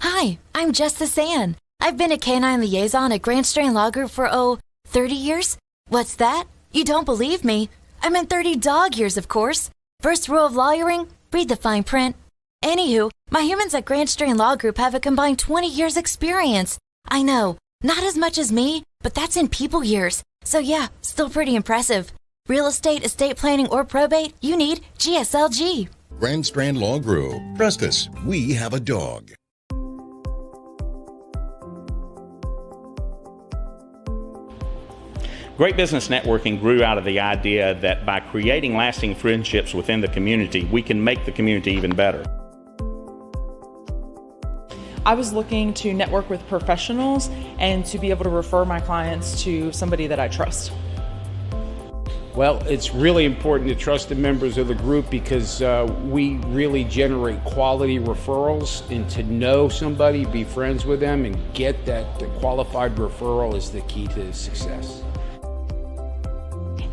Hi, I'm Justice Ann. I've been a canine liaison at Grand Strand Law Group for, 30 years? What's that? You don't believe me? I meant 30 dog years, of course. First rule of lawyering, read the fine print. Anywho, my humans at Grand Strand Law Group have a combined 20 years experience. I know, not as much as me, but that's in people years. So yeah, still pretty impressive. Real estate, estate planning, or probate, you need GSLG. Grand Strand Law Group. Trust us, we have a dog. Great Business Networking grew out of the idea that by creating lasting friendships within the community, we can make the community even better. I was looking to network with professionals and to be able to refer my clients to somebody that I trust. Well, it's really important to trust the members of the group because we really generate quality referrals, and to know somebody, be friends with them, and get that qualified referral is the key to success.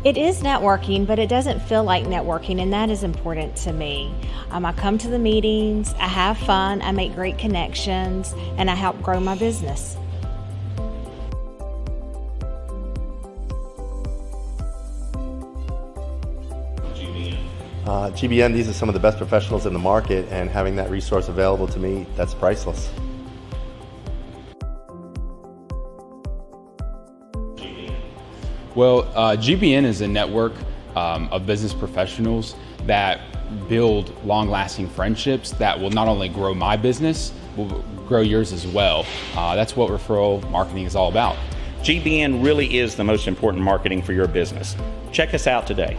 It is networking, but it doesn't feel like networking, and that is important to me. I come to the meetings, I have fun, I make great connections, and I help grow my business. GBN, these are some of the best professionals in the market, and having that resource available to me, that's priceless. Well, GBN is a network of business professionals that build long-lasting friendships that will not only grow my business, will grow yours as well. That's what referral marketing is all about. GBN really is the most important marketing for your business. Check us out today.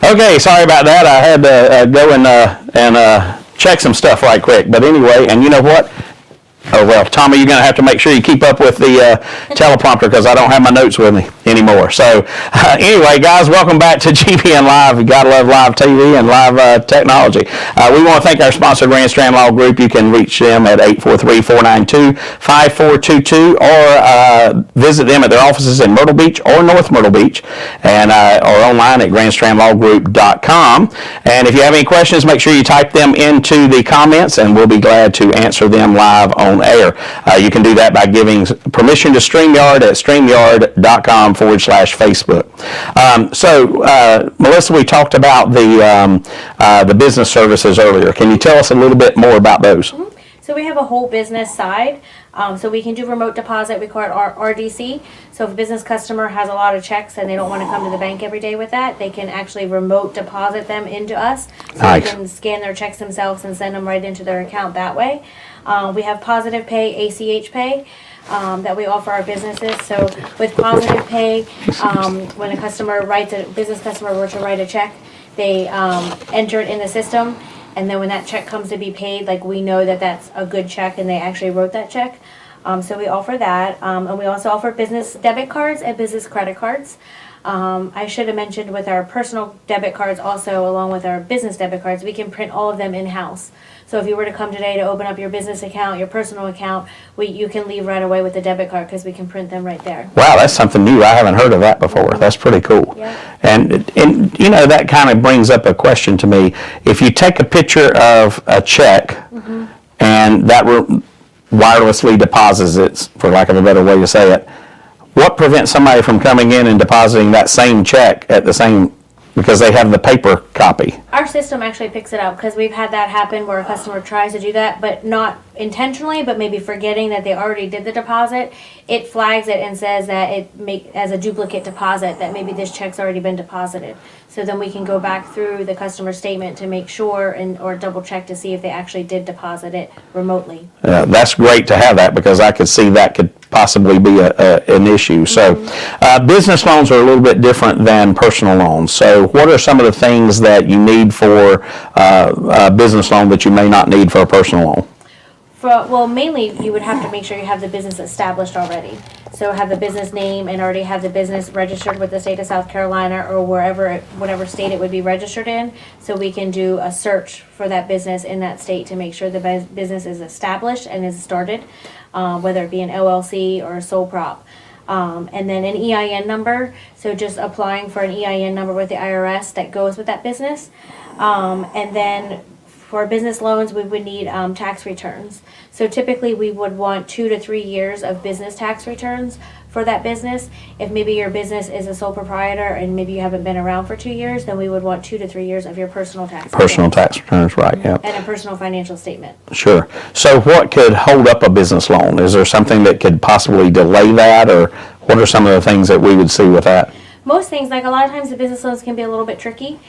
Okay, sorry about that. I had to go and check some stuff right quick. But anyway, and you know what? Oh, well, Tommy, you're going to have to make sure you keep up with the teleprompter because I don't have my notes with me anymore. So anyway, guys, welcome back to GBN Live. You got to love live TV and live technology. We want to thank our sponsor, Grand Strand Law Group. You can reach them at 843-492-5422 or visit them at their offices in Myrtle Beach or North Myrtle Beach, and or online at grandstrandlawgroup.com. And if you have any questions, make sure you type them into the comments, and we'll be glad to answer them live on air. You can do that by giving permission to StreamYard at streamyard.com/Facebook. Melissa, we talked about the business services earlier. Can you tell us a little bit more about those? Mm-hmm. So we have a whole business side. So we can do remote deposit. We call it RDC. So if a business customer has a lot of checks and they don't want to come to the bank every day with that, they can actually remote deposit them into us. So nice. They can scan their checks themselves and send them right into their account that way. We have Positive Pay, ACH Pay. That we offer our businesses. So with Positive Pay, when a business customer were to write a check, they enter it in the system, and then when that check comes to be paid, like, we know that that's a good check and they actually wrote that check. So we offer that, and we also offer business debit cards and business credit cards. I should have mentioned with our personal debit cards also, along with our business debit cards, we can print all of them in-house. So if you were to come today to open up your business account, your personal account, you can leave right away with the debit card because we can print them right there. Wow, that's something new. I haven't heard of that before. That's pretty cool. Yeah. And you know, that kind of brings up a question to me. If you take a picture of a check Mm-hmm. and that wirelessly deposits it, for lack of a better way to say it, what prevents somebody from coming in and depositing that same check at the same, because they have the paper copy? Our system actually picks it up because we've had that happen where a customer tries to do that, but not intentionally, but maybe forgetting that they already did the deposit. It flags it and says that as a duplicate deposit, that maybe this check's already been deposited. So then we can go back through the customer statement to make sure or double check to see if they actually did deposit it remotely. That's great to have that, because I could see that could possibly be an issue. So business loans are a little bit different than personal loans. So what are some of the things that you need for a business loan that you may not need for a personal loan? Well, mainly you would have to make sure you have the business established already. So have the business name and already have the business registered with the state of South Carolina or whatever state it would be registered in. So we can do a search for that business in that state to make sure the business is established and is started, whether it be an LLC or a sole prop. and then an EIN number. So just applying for an EIN number with the IRS that goes with that business. And then for business loans, we would need tax returns. So typically we would want 2 to 3 years of business tax returns for that business. If maybe your business is a sole proprietor and maybe you haven't been around for 2 years, then we would want 2 to 3 years of your personal tax Personal tax returns, right, yeah. and a personal financial statement. Sure. So what could hold up a business loan? Is there something that could possibly delay that, or what are some of the things that we would see with that? Most things, like a lot of times the business loans can be a little bit tricky.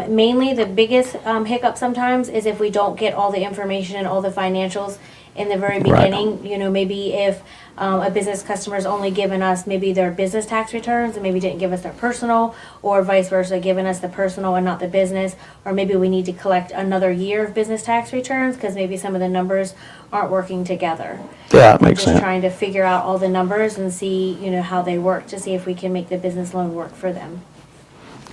Mainly the biggest hiccup sometimes is if we don't get all the information and all the financials in the very beginning. You know, maybe if a business customer's only given us maybe their business tax returns and maybe didn't give us their personal, or vice versa, given us the personal and not the business, or maybe we need to collect another year of business tax returns because maybe some of the numbers aren't working together. Yeah, it makes Just sense. trying to figure out all the numbers and see, you know, how they work to see if we can make the business loan work for them.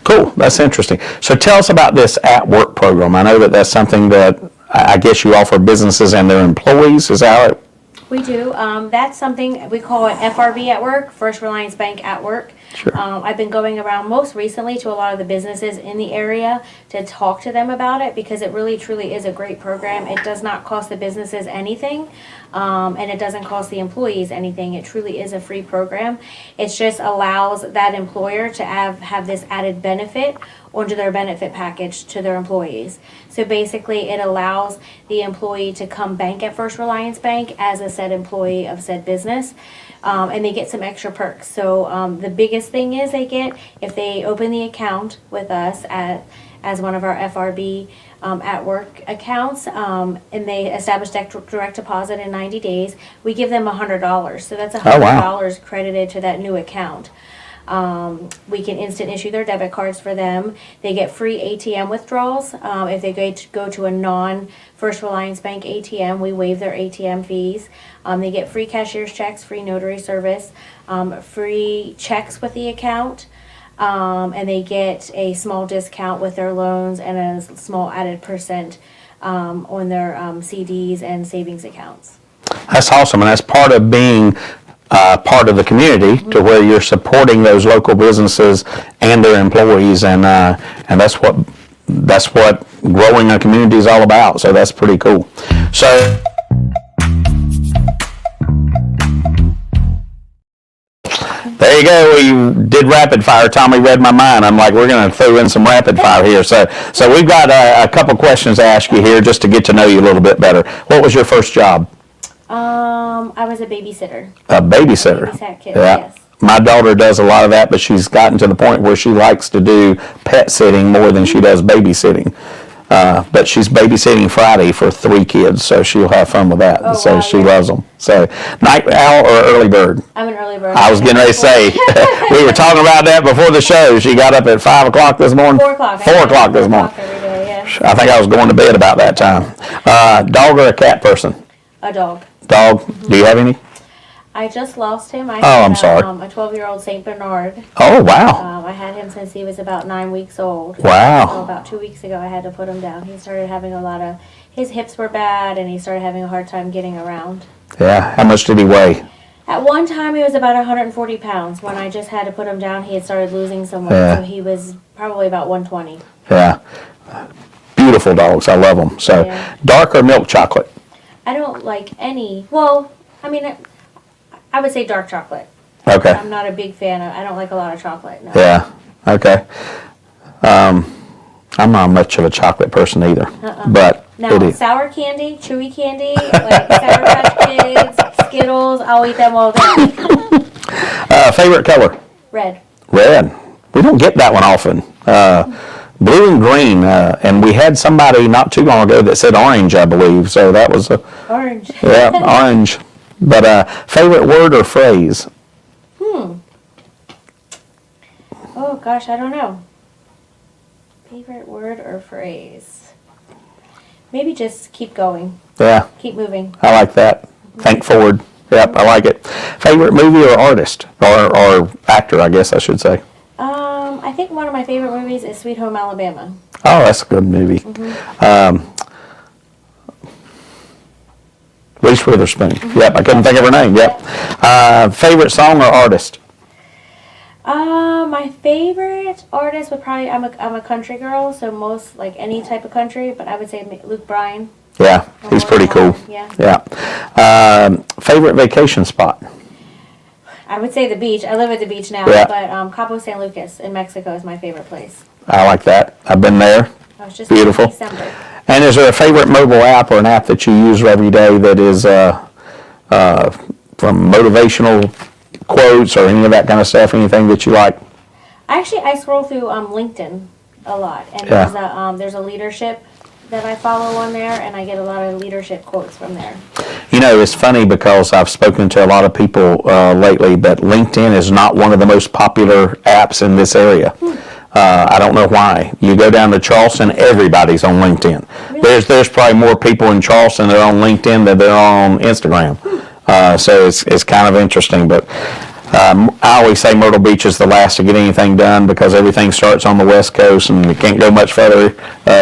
Cool, that's interesting. So tell us about this at-work program. I know that that's something that I guess you offer businesses and their employees. Is that how it? We do. That's something we call it FRB at work, First Reliance Bank at work. Sure. I've been going around most recently to a lot of the businesses in the area to talk to them about it because it really truly is a great program. It does not cost the businesses anything, and it doesn't cost the employees anything. It truly is a free program. It just allows that employer to have this added benefit onto their benefit package to their employees. So basically it allows the employee to come bank at First Reliance Bank as a said employee of said business, and they get some extra perks. So the biggest thing is they get, if they open the account with us as one of our FRB at work accounts, and they establish direct deposit in 90 days, we give them $100. So that's $100 credited to that new account. We can instant issue their debit cards for them. They get free ATM withdrawals. If they go to a non-First Reliance Bank ATM, we waive their ATM fees. They get free cashier's checks, free notary service, free checks with the account, and they get a small discount with their loans and a small added percent on their CDs and savings accounts. That's awesome, and that's part of being part of the community, to where you're supporting those local businesses and their employees, and that's what growing a community is all about. So that's pretty cool. So there you go. We did rapid fire. Tommy read my mind. I'm like, we're going to throw in some rapid fire here. So we've got a couple questions to ask you here just to get to know you a little bit better. What was your first job? I was a babysitter. A babysitter. Babysat kids, Yeah. yes. My daughter does a lot of that, but she's gotten to the point where she likes to do pet sitting more than she does babysitting. But she's babysitting Friday for 3 kids, so she'll have fun with that. Oh, So wow, she yeah. loves them. So night owl or early bird? I'm an early bird. I was getting ready to say, we were talking about that before the show. She got up at 5 o'clock this morning. 4 o'clock. 4 o'clock this morning. Every day, yes. I think I was going to bed about that time. Dog or a cat person? A dog. Dog. Do you have any? I just lost him. I'm sorry. A 12-year-old Saint Bernard. Oh, wow. I had him since he was about 9 weeks old. Wow. So about 2 weeks ago, I had to put him down. He started having his hips were bad, and he started having a hard time getting around. Yeah. How much did he weigh? At one time, he was about 140 pounds. When I just had to put him down, he had started losing some weight, Yeah. so he was probably about 120. Yeah. Beautiful dogs. I love them. So, Yeah. dark or milk chocolate? I don't like any. Well, I mean, I would say dark chocolate. Okay. I'm not a big fan of. I don't like a lot of chocolate. No. Yeah. Okay. I'm not much of a chocolate person either, but Now, it is. sour candy, chewy candy, like Sour Patch Kids, Skittles, I'll eat them all day. Favorite color? Red. Red. We don't get that one often. Blue and green, and we had somebody not too long ago that said orange, I believe. So that was Orange. yeah, orange. But favorite word or phrase? Oh gosh, I don't know. Favorite word or phrase? Maybe just keep going. Yeah, Keep moving. I like that. Think forward. Yep, I like it. Favorite movie or artist or actor, I guess I should say. I think one of my favorite movies is Sweet Home Alabama. Oh, that's a good movie. Reese Witherspoon. Yep, I couldn't think of her name. Yep. Favorite song or artist? My favorite artist would probably, I'm a country girl, so most, like, any type of country, but I would say Luke Bryan. Yeah, he's pretty cool. Yeah. Favorite vacation spot? I would say the beach. I live at the beach now, Yeah. but Cabo San Lucas in Mexico is my favorite place. I like that. I've been there. I was just Beautiful. in December. And is there a favorite mobile app or an app that you use every day that is from motivational quotes or any of that kind of stuff? Anything that you like? Actually, I scroll through LinkedIn a lot, and Yeah. there's a leadership that I follow on there, and I get a lot of leadership quotes from there. You know, it's funny because I've spoken to a lot of people lately, but LinkedIn is not one of the most popular apps in this area. I don't know why. You go down to Charleston, everybody's on LinkedIn. Really? There's probably more people in Charleston that are on LinkedIn than they're on Instagram. So it's kind of interesting, but I always say Myrtle Beach is the last to get anything done because everything starts on the West Coast and you can't go much further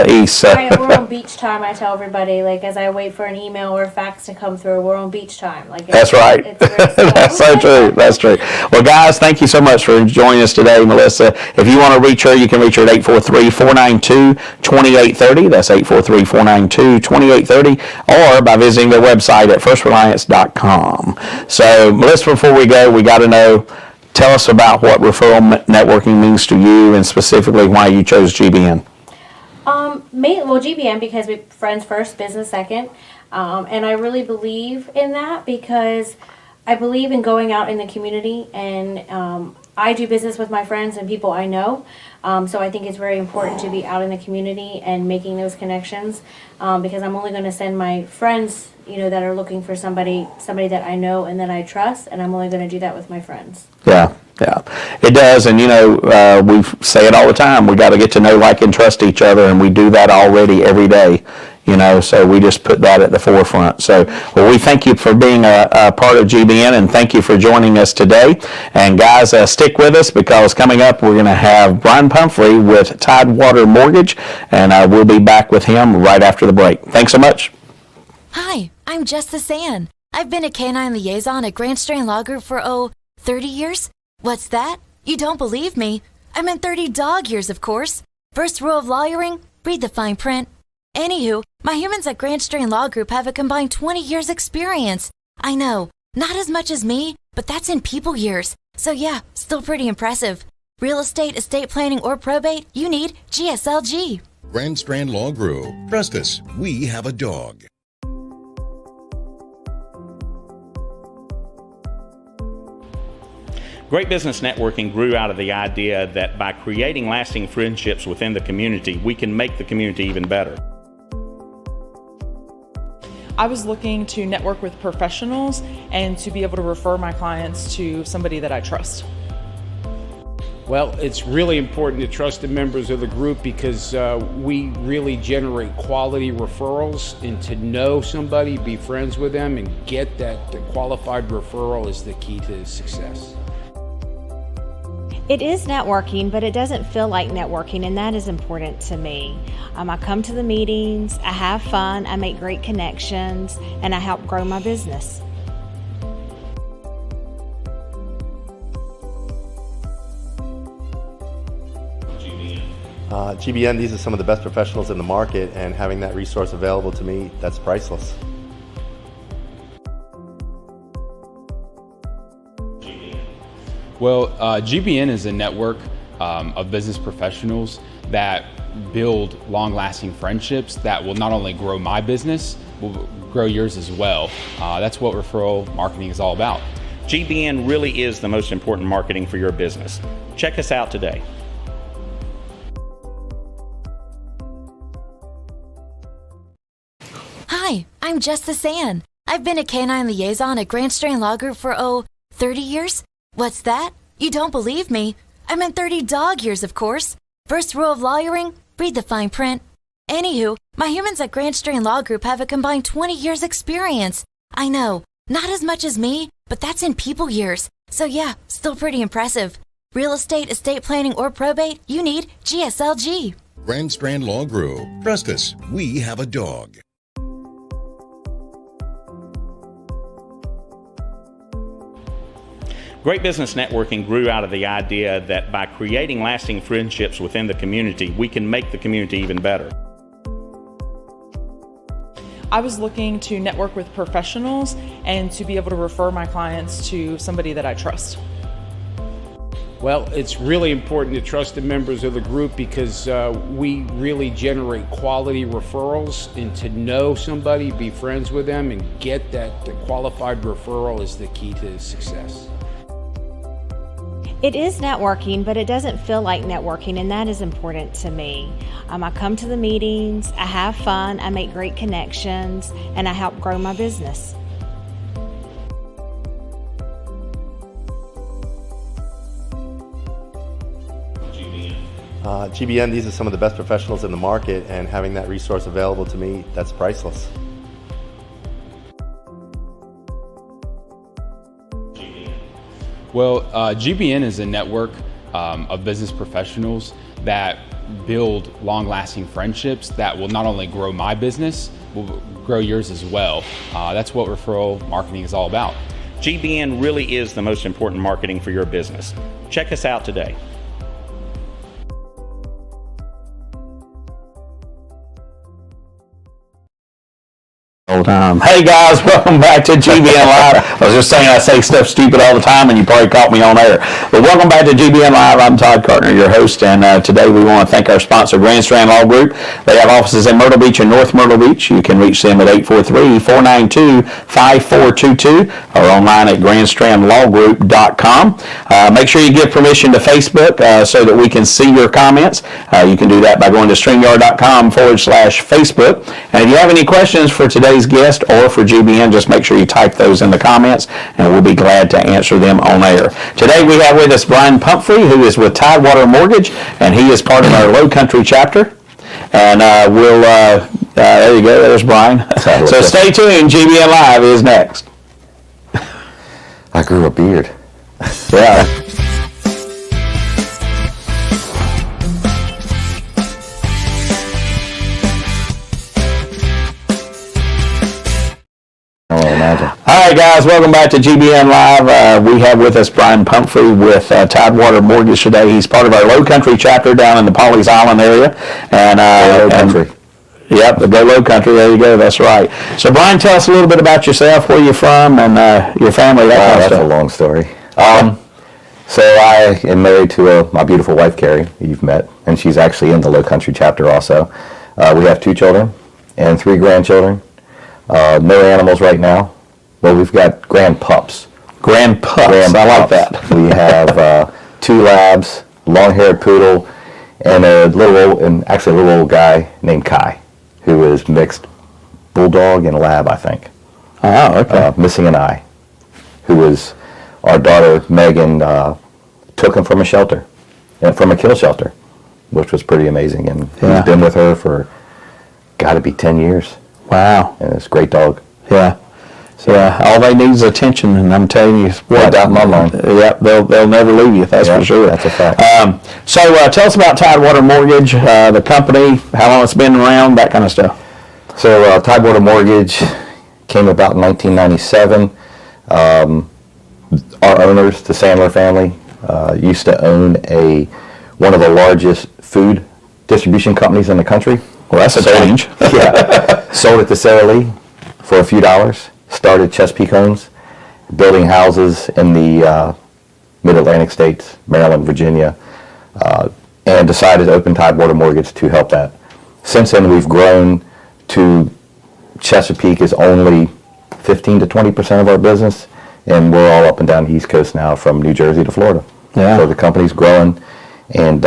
east. So. Right, we're on beach time. I tell everybody, like, as I wait for an email or a fax to come through, we're on beach time. Like, That's right. That's so true. That's true. Well, guys, thank you so much for joining us today, Melissa. If you want to reach her, you can reach her at 843-492-2830. That's 843-492-2830, or by visiting their website at firstreliance.com. So, Melissa, before we go, we got to know, tell us about what referral networking means to you and specifically why you chose GBN. GBN because we friends first, business second, and I really believe in that because I believe in going out in the community, and I do business with my friends and people I know, so I think it's very important to be out in the community and making those connections because I'm only going to send my friends, that are looking for somebody that I know and that I trust, and I'm only going to do that with my friends. Yeah, it does, and we say it all the time. We got to get to know, like, and trust each other, and we do that already every day. So we just put that at the forefront. So, well, we thank you for being a part of GBN, and thank you for joining us today. And guys, stick with us because coming up we're going to have Bryan Pumphrey with Tidewater Mortgage, and we'll be back with him right after the break. Thanks so much. Hi, I'm Justice Ann. I've been a canine liaison at Grand Strand Law Group for, 30 years? What's that? You don't believe me? I meant 30 dog years, of course. First rule of lawyering, read the fine print. Anywho, my humans at Grand Strand Law Group have a combined 20 years experience. I know, not as much as me, but that's in people years. So yeah, still pretty impressive. Real estate, estate planning, or probate, you need GSLG. Grand Strand Law Group. Trust us, we have a dog. Great Business Networking grew out of the idea that by creating lasting friendships within the community, we can make the community even better. I was looking to network with professionals and to be able to refer my clients to somebody that I trust. Well, it's really important to trust the members of the group because we really generate quality referrals, and to know somebody, be friends with them, and get that qualified referral is the key to success. It is networking, but it doesn't feel like networking, and that is important to me. I come to the meetings, I have fun, I make great connections, and I help grow my business. GBN, these are some of the best professionals in the market, and having that resource available to me, that's priceless. Well, GBN is a network of business professionals that build long-lasting friendships that will not only grow my business, will grow yours as well. That's what referral marketing is all about. GBN really is the most important marketing for your business. Check us out today. Hi, I'm Justice Ann. I've been a canine liaison at Grand Strand Law Group for, 30 years? What's that? You don't believe me? I meant 30 dog years, of course. First rule of lawyering, read the fine print. Anywho, my humans at Grand Strand Law Group have a combined 20 years experience. I know, not as much as me, but that's in people years. So yeah, still pretty impressive. Real estate, estate planning, or probate, you need GSLG. Grand Strand Law Group. Trust us, we have a dog. Great business networking grew out of the idea that by creating lasting friendships within the community, we can make the community even better. I was looking to network with professionals and to be able to refer my clients to somebody that I trust. Well, it's really important to trust the members of the group because we really generate quality referrals, and to know somebody, be friends with them, and get that qualified referral is the key to success. It is networking, but it doesn't feel like networking, and that is important to me. I come to the meetings, I have fun, I make great connections, and I help grow my business. GBN, these are some of the best professionals in the market, and having that resource available to me, that's priceless. Well, GBN is a network of business professionals that build long-lasting friendships that will not only grow my business, will grow yours as well. That's what referral marketing is all about. GBN really is the most important marketing for your business. Check us out today. Hey guys, welcome back to GBN Live. I was just saying I say stuff stupid all the time and you probably caught me on air. But welcome back to GBN Live. I'm Todd Cartner, your host, and today we want to thank our sponsor, Grand Strand Law Group. They have offices in Myrtle Beach and North Myrtle Beach. You can reach them at 843-492-5422 or online at grandstrandlawgroup.com. Make sure you give permission to Facebook so that we can see your comments. You can do that by going to StreamYard.com/Facebook. And if you have any questions for today's guest or for GBN, just make sure you type those in the comments and we'll be glad to answer them on air. Today we have with us Bryan Pumphrey, who is with Tidewater Mortgage, and he is part of our Low Country chapter. And there you go, there's Bryan. So stay tuned, GBN Live is next. I grew a beard. Yeah. All right, guys, welcome back to GBN Live. We have with us Bryan Pumphrey with Tidewater Mortgage today. He's part of our Low Country chapter down in the Pawleys Island area. And Low Country. Yep, the Go Low Country. There you go. That's right. So, Bryan, tell us a little bit about yourself, where you're from, and your family, that kind of stuff. That's a long story. So I am married to my beautiful wife, Carrie, who you've met, and she's actually in the Low Country chapter also. We have 2 children and 3 grandchildren. No animals right now. Well, we've got grand pups. Grand pups. I like that. We have 2 labs, long-haired poodle, and a little old guy named Kai, who is mixed bulldog and lab, I think. Oh, okay. Missing an eye, who was our daughter Megan took him from a shelter, from a kill shelter, which was pretty amazing. And he's been with her for got to be 10 years. Wow. And it's a great dog. Yeah. So, yeah, all they need is attention, and I'm telling you, what, out in my line. Yep, they'll never leave you. That's for sure. That's a fact. So tell us about Tidewater Mortgage, the company, how long it's been around, that kind of stuff. So Tidewater Mortgage came about in 1997. Our owners, the Sandler family, used to own one of the largest food distribution companies in the country. Well, that's a change. Yeah. Sold it to Sarah Lee for a few dollars. Started Chesapeake Homes, building houses in the mid-Atlantic states, Maryland, Virginia, and decided to open Tidewater Mortgage to help that. Since then, we've grown to Chesapeake is only 15 to 20% of our business, and we're all up and down the East Coast now from New Jersey to Florida. Yeah. So the company's growing, and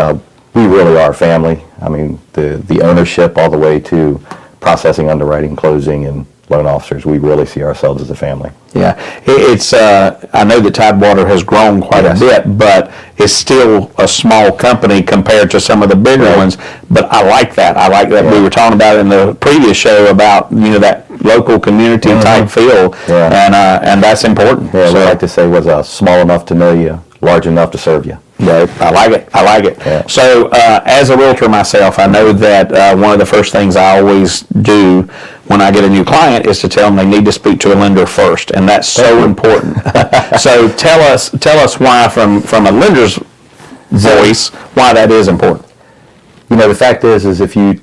we really are a family. I mean, the ownership all the way to processing, underwriting, closing, and loan officers, we really see ourselves as a family. Yeah, it's. I know that Tidewater has grown quite a bit, but it's still a small company compared to some of the bigger ones. But I like that. I like that we were talking about in the previous show about that local community type feel, and that's important. Yeah, we like to say was small enough to know you, large enough to serve you. Right. I like it. I like it. Yeah. So, as a realtor myself, I know that one of the first things I always do when I get a new client is to tell them they need to speak to a lender first, and that's so important. So, tell us why, from a lender's voice, why that is important. You know, the fact is if you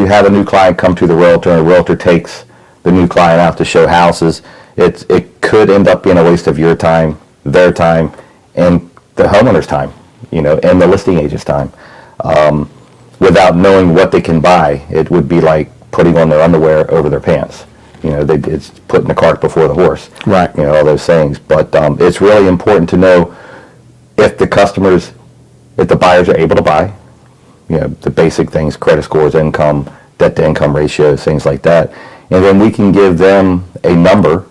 have a new client come to the realtor and a realtor takes the new client out to show houses, it could end up being a waste of your time, their time, and the homeowner's time, you know, and the listing agent's time. Without knowing what they can buy, it would be like putting on their underwear over their pants. You know, it's putting the cart before the horse. Right. You know, all those things. But it's really important to know if the buyers are able to buy, you know, the basic things, credit scores, income, debt to income ratios, things like that. And then we can give them a number,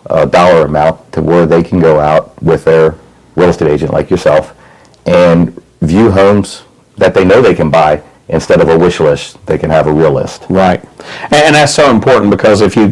a dollar amount, to where they can go out with their real estate agent like yourself and view homes that they know they can buy. Instead of a wish list, they can have a real list. Right. And that's so important, because if you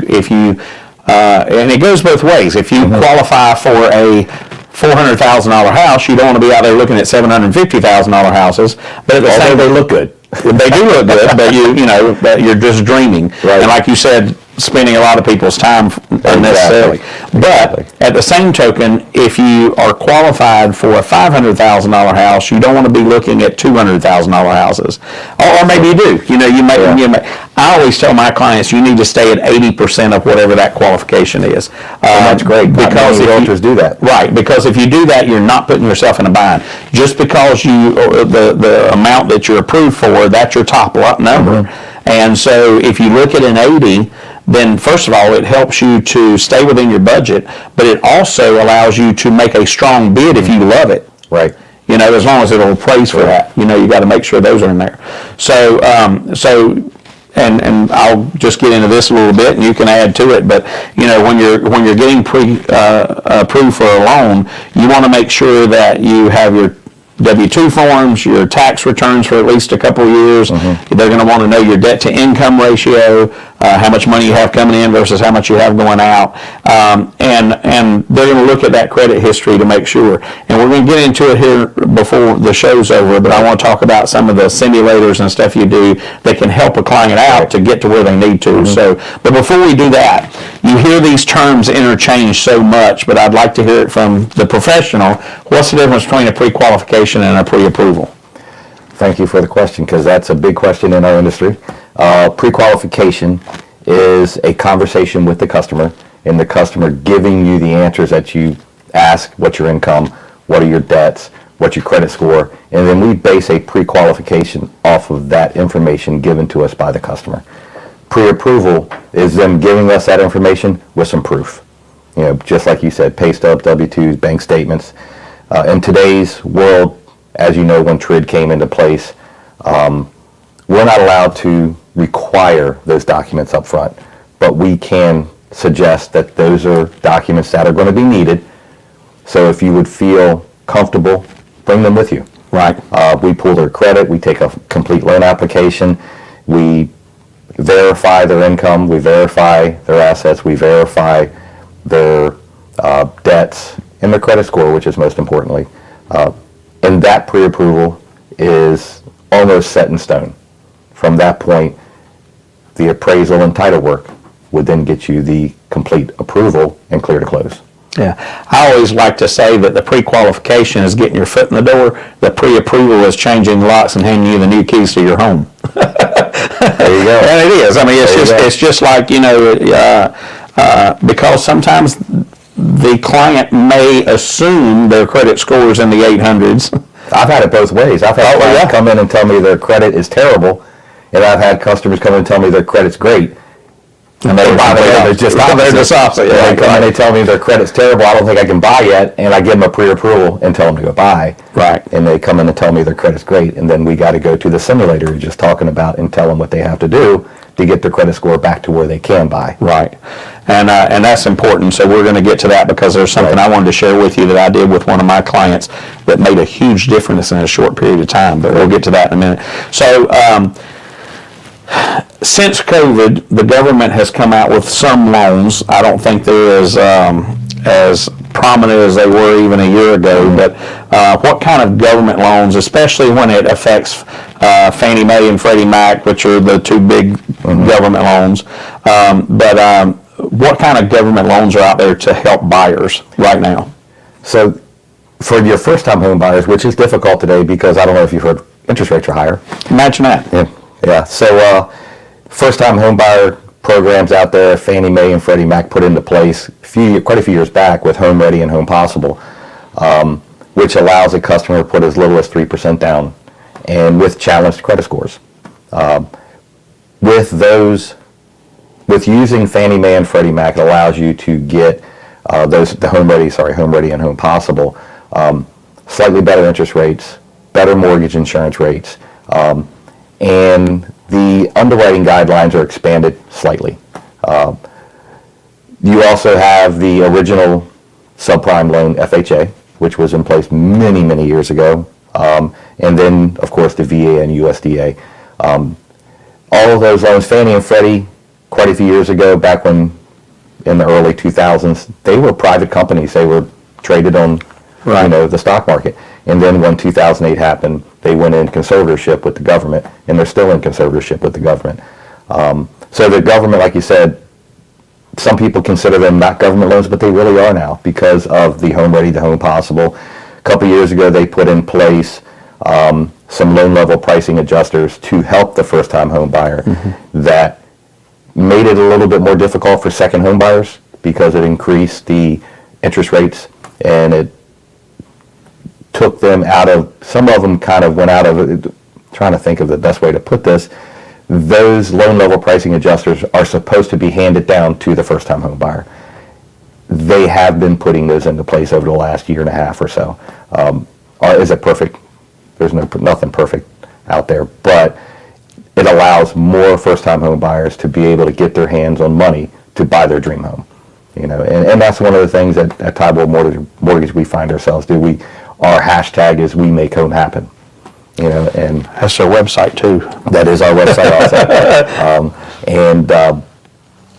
and it goes both ways. If you qualify for a $400,000 house, you don't want to be out there looking at $750,000 houses. But at the same, they look good. They do look good, but but you're just dreaming. Right. And like you said, spending a lot of people's time unnecessarily. Exactly. But at the same token, if you are qualified for a $500,000 house, you don't want to be looking at $200,000 houses. Or maybe you do. You know, you may. I always tell my clients, you need to stay at 80% of whatever that qualification is. That's great, because realtors do that. Right, because if you do that, you're not putting yourself in a bind. Just because the amount that you're approved for, that's your top number. And so if you look at an 80, then first of all, it helps you to stay within your budget, but it also allows you to make a strong bid if you love it. Right. You know, as long as it'll appraise for that. You know, you got to make sure those are in there. So, and I'll just get into this a little bit, and you can add to it. But you know, when you're getting approved for a loan, you want to make sure that you have your W-2 forms, your tax returns for at least a couple of years. They're going to want to know your debt to income ratio, how much money you have coming in versus how much you have going out, and they're going to look at that credit history to make sure. And we're going to get into it here before the show's over, but I want to talk about some of the simulators and stuff you do that can help a client out to get to where they need to. So, but before we do that, you hear these terms interchanged so much, but I'd like to hear it from the professional. What's the difference between a pre-qualification and a pre-approval? Thank you for the question, because that's a big question in our industry. Pre-qualification is a conversation with the customer, and the customer giving you the answers that you ask. What's your income? What are your debts? What's your credit score? And then we base a pre-qualification off of that information given to us by the customer. Pre-approval is them giving us that information with some proof. You know, just like you said, pay stubs, W-2s, bank statements. In today's world, as you know, when TRID came into place, we're not allowed to require those documents up front, but we can suggest that those are documents that are going to be needed. So if you would feel comfortable, bring them with you. Right. We pull their credit, we take a complete loan application, we verify their income, we verify their assets, we verify their debts, and their credit score, which is most importantly. And that pre-approval is almost set in stone. From that point, the appraisal and title work would then get you the complete approval and clear to close. Yeah, I always like to say that the pre-qualification is getting your foot in the door. The pre-approval is changing locks and handing you the new keys to your home. There you go. And it is. I mean, it's just like, you know, because sometimes the client may assume their credit score is in the 800s. I've had it both ways. I've had clients come in and tell me their credit is terrible, and I've had customers come in and tell me their credit's great. And they're just opposite. They come and they tell me their credit's terrible, I don't think I can buy yet, and I give them a pre-approval and tell them to go buy. Right. And they come in and tell me their credit's great, and then we got to go to the simulator you're just talking about and tell them what they have to do to get their credit score back to where they can buy. Right. And that's important, so we're going to get to that, because there's something I wanted to share with you that I did with one of my clients that made a huge difference in a short period of time, but we'll get to that in a minute. So, since COVID, the government has come out with some loans. I don't think they're as prominent as they were even a year ago. But what kind of government loans, especially when it affects Fannie Mae and Freddie Mac, which are the two big government loans, what kind of government loans are out there to help buyers right now? So for your first-time home buyers, which is difficult today because I don't know if you've heard, interest rates are higher. Imagine that. Yeah. So first-time home buyer programs out there, Fannie Mae and Freddie Mac put into place quite a few years back with Home Ready and Home Possible, which allows a customer to put as little as 3% down, and with challenged credit scores. With using Fannie Mae and Freddie Mac, it allows you to get Home Ready and Home Possible, slightly better interest rates, better mortgage insurance rates, and the underwriting guidelines are expanded slightly. You also have the original subprime loan, FHA, which was in place many, many years ago, and then, of course, the VA and USDA. All of those loans, Fannie and Freddie, quite a few years ago, back when in the early 2000s, they were private companies. They were traded on the stock market. And then when 2008 happened, they went in conservatorship with the government, and they're still in conservatorship with the government. So the government, like you said, some people consider them not government loans, but they really are now because of the Home Ready, the Home Possible. A couple years ago, they put in place some loan level pricing adjusters to help the first-time home buyer that made it a little bit more difficult for second home buyers because it increased the interest rates, and it took them out of, some of them kind of went out of, trying to think of the best way to put this, those loan level pricing adjusters are supposed to be handed down to the first time home buyer. They have been putting those into place over the last year and a half or so. Is it perfect? There's nothing perfect out there, but it allows more first-time home buyers to be able to get their hands on money to buy their dream home. And that's one of the things that at Tidewater Mortgage we find ourselves do. Our hashtag is We Make Home Happen. And that's our website too. That is our website also.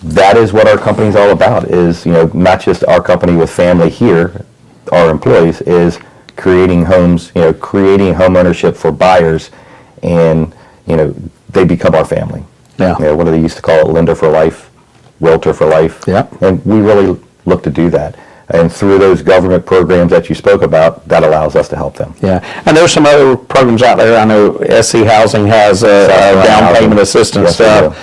That is what our company is all about. Is not just our company with family here, our employees, is creating homes. Creating home ownership for buyers, and they become our family. Yeah. What do they used to call it? Lender for life, realtor for life. Yeah. And we really look to do that. And through those government programs that you spoke about, that allows us to help them. Yeah. And there's some other programs out there. I know SC Housing has a down payment assistance stuff,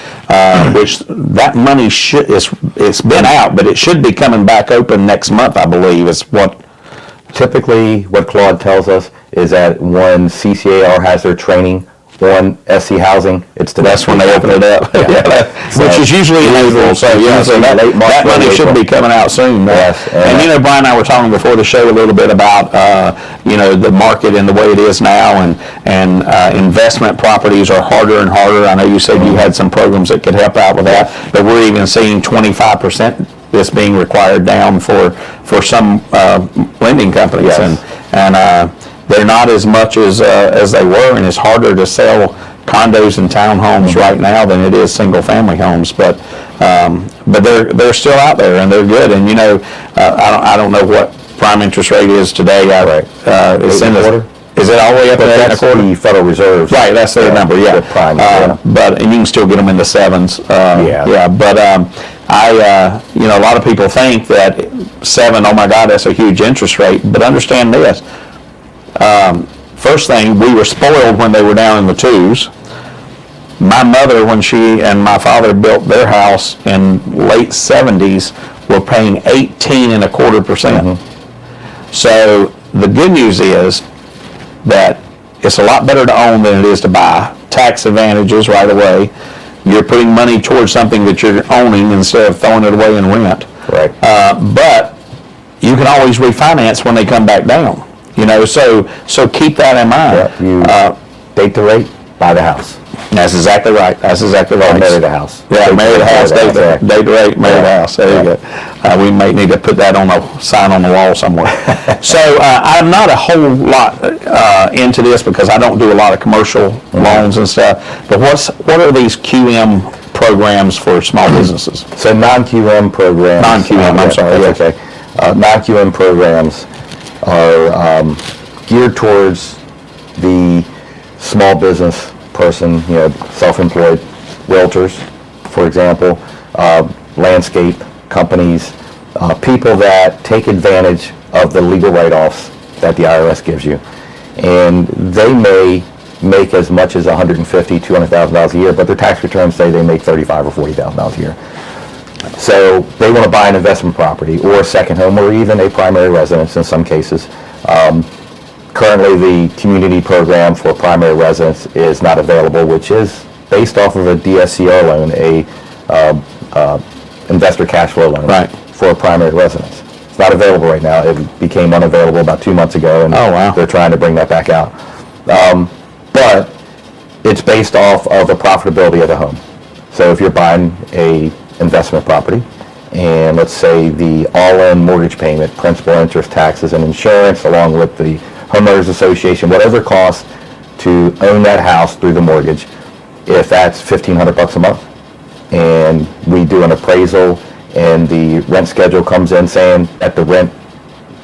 which that money it's been out, but it should be coming back open next month, I believe, is what. Typically, what Claude tells us is that when CCAR has their training on SC Housing, it's that's when they open it up. Which is usually in April, so that money should be coming out soon. Yes. And Bryan and I were talking before the show a little bit about the market and the way it is now, and investment properties are harder and harder. I know you said you had some programs that could help out with that, but we're even seeing 25% this being required down for some lending companies, and they're not as much as they were, and it's harder to sell condos and townhomes right now than it is single-family homes. But they're still out there, and they're good. And I don't know what prime interest rate is today. Is it all the way up there? That's the Federal Reserve. Right, that's their number. Yeah. Prime. But you can still get them in the sevens. But a lot of people think that 7, oh my God, that's a huge interest rate. But understand this. First thing, we were spoiled when they were down in the 2s. My mother, when she and my father built their house in late 70s, were paying 18.25%. So the good news is that it's a lot better to own than it is to buy. Tax advantages right away. You're putting money towards something that you're owning instead of throwing it away in rent. Right. But you can always refinance when they come back down. So keep that in mind. Date the rate, buy the house. That's exactly right. Or marry the house. Yeah, marry the house, date the rate, marry the house. There you go. We may need to put that on a sign on the wall somewhere. So I'm not a whole lot into this because I don't do a lot of commercial loans and stuff. But what are these QM programs for small businesses? So non-QM programs. Non-QM, I'm sorry. Okay. non-QM programs are geared towards the small business person, self-employed realtors, for example, landscape companies, people that take advantage of the legal write-offs that the IRS gives you. And they may make as much as $150,000, $200,000 a year, but their tax returns say they make $35,000 or $40,000 a year. So they want to buy an investment property or a second home or even a primary residence in some cases. Currently, the community program for primary residence is not available, which is based off of a DSCR loan, a investor cash flow loan for a primary residence. It's not available right now. It became unavailable about 2 months ago, and they're trying to bring that back out. But it's based off of the profitability of the home. So if you're buying a investment property, and let's say the all-in mortgage payment, principal, interest, taxes, and insurance, along with the homeowners association, whatever it costs to own that house through the mortgage, if that's $1,500 a month, and we do an appraisal, and the rent schedule comes in saying that the rent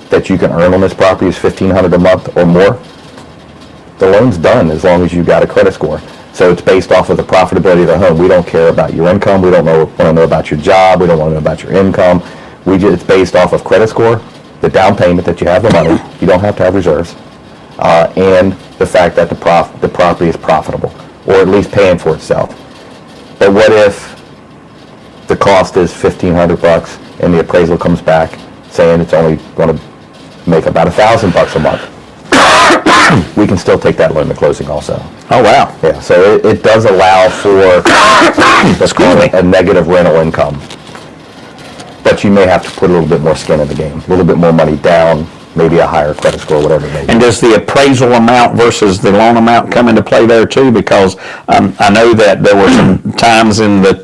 that you can earn on this property is $1,500 a month or more, the loan's done as long as you got a credit score. So it's based off of the profitability of the home. We don't care about your income. We don't want to know about your job. We don't want to know about your income. It's based off of credit score, the down payment that you have the money. You don't have to have reserves, and the fact that the property is profitable, or at least paying for itself. But what if the cost is $1,500 and the appraisal comes back saying it's only going to make about $1,000 a month? We can still take that loan to closing also. Oh, wow. Yeah, so it does allow for a negative rental income. But you may have to put a little bit more skin in the game, a little bit more money down, maybe a higher credit score, whatever it may be. And does the appraisal amount versus the loan amount come into play there too? Because I know that there were some times in the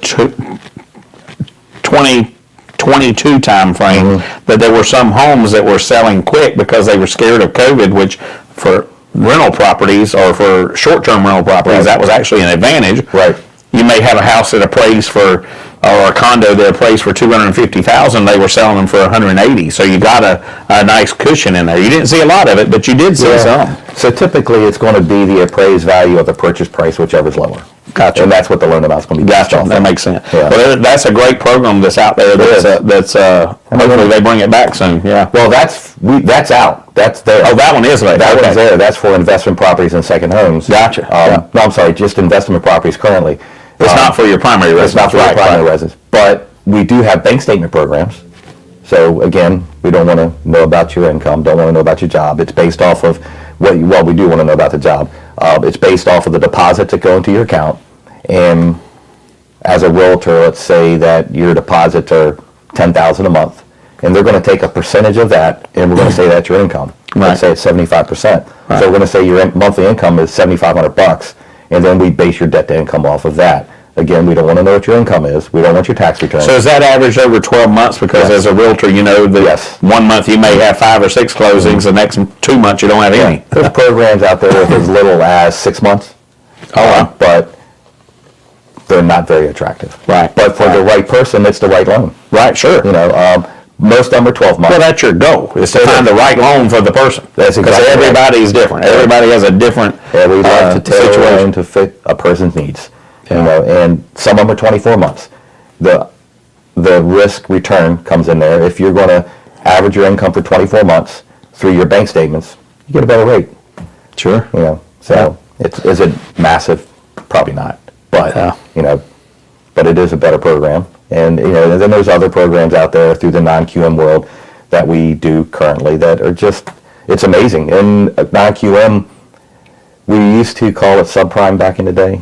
2022 time frame that there were some homes that were selling quick because they were scared of COVID, which for rental properties or for short-term rental properties, that was actually an advantage. Right. You may have a house that appraised for, or a condo that appraised for $250,000. They were selling them for $180,000. So you got a nice cushion in there. You didn't see a lot of it, but you did see some. So typically, it's going to be the appraised value of the purchase price, whichever's lower. Gotcha. And that's what the loan amount's going to be. Gotcha. That makes sense. Yeah. Well, that's a great program that's out there. That's hopefully they bring it back soon. Yeah. Well, that's out. That's there. Oh, that one is right. That one's there. That's for investment properties and second homes. Gotcha. No, I'm sorry, just investment properties currently. It's not for your primary residence. It's not for your primary residence. But we do have bank statement programs. So again, we don't want to know about your income, don't want to know about your job. It's based off of we do want to know about the job. It's based off of the deposits that go into your account. And as a realtor, let's say that your deposits are $10,000 a month, and they're going to take a percentage of that, and we're going to say that's your income. Let's say it's 75%. So we're going to say your monthly income is $7,500, and then we base your debt to income off of that. Again, we don't want to know what your income is. We don't want your tax return. So is that averaged over 12 months? Because as a realtor, you know that 1 month you may have 5 or 6 closings, the next 2 months you don't have any. There's programs out there with as little as 6 months. But they're not very attractive. Right. But for the right person, it's the right loan. Right, sure. Most of them are 12 months. Well, that's your goal, is to find the right loan for the person. That's exactly because everybody's different. Everybody has a different we like to tailor situation loan to fit a person's needs. And some of them are 24 months. The risk return comes in there. If you're going to average your income for 24 months through your bank statements, you get a better rate. Sure. So is it massive? Probably not. But but it is a better program. And and then there's other programs out there through the non-QM world that we do currently that are just, it's amazing. And non-QM, we used to call it subprime back in the day,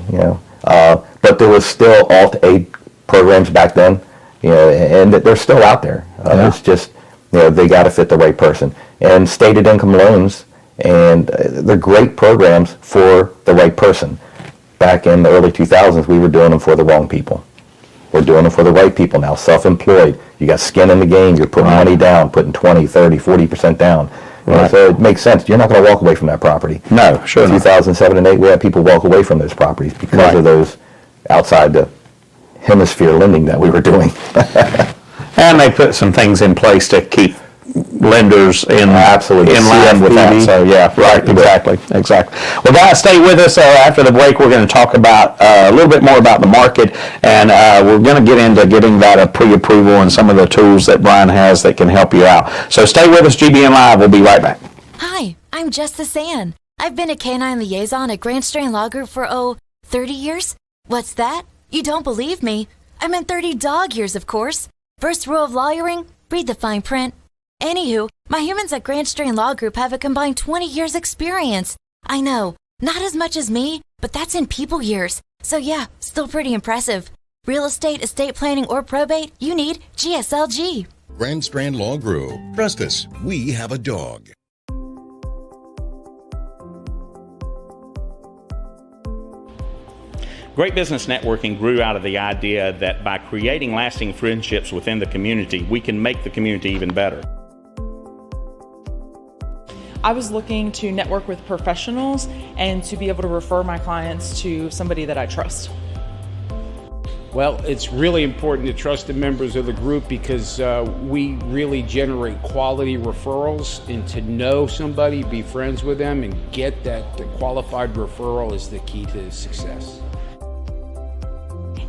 but there was still Alt-A programs back then, and they're still out there. It's just, they got to fit the right person. And stated income loans, and they're great programs for the right person. Back in the early 2000s, we were doing them for the wrong people. We're doing them for the right people now, self-employed. You got skin in the game. You're putting money down, putting 20, 30, 40% down. So it makes sense. You're not going to walk away from that property. No, sure not. 2007 and 2008, we had people walk away from those properties because of those outside the hemisphere lending that we were doing. And they put some things in place to keep lenders in Absolutely. in line with that. So yeah, right, exactly. Well, guys, stay with us. After the break, we're going to talk about a little bit more about the market, and we're going to get into getting that pre-approval and some of the tools that Bryan has that can help you out. So stay with us. GBN Live. We'll be right back. Hi, I'm Justice Ann. I've been a canine liaison at Grand Strain Law Group for 30 years. What's that? You don't believe me? I meant 30 dog years, of course. First rule of lawyering, read the fine print. Anywho, my humans at Grand Strain Law Group have a combined 20 years experience. I know, not as much as me, but that's in people years. So yeah, still pretty impressive. Real estate, estate planning, or probate, you need GSLG. Grand Strand Law Group. Trust us, we have a dog. Great business networking grew out of the idea that by creating lasting friendships within the community, we can make the community even better. I was looking to network with professionals and to be able to refer my clients to somebody that I trust. Well, it's really important to trust the members of the group because we really generate quality referrals, and to know somebody, be friends with them, and get that the qualified referral is the key to success.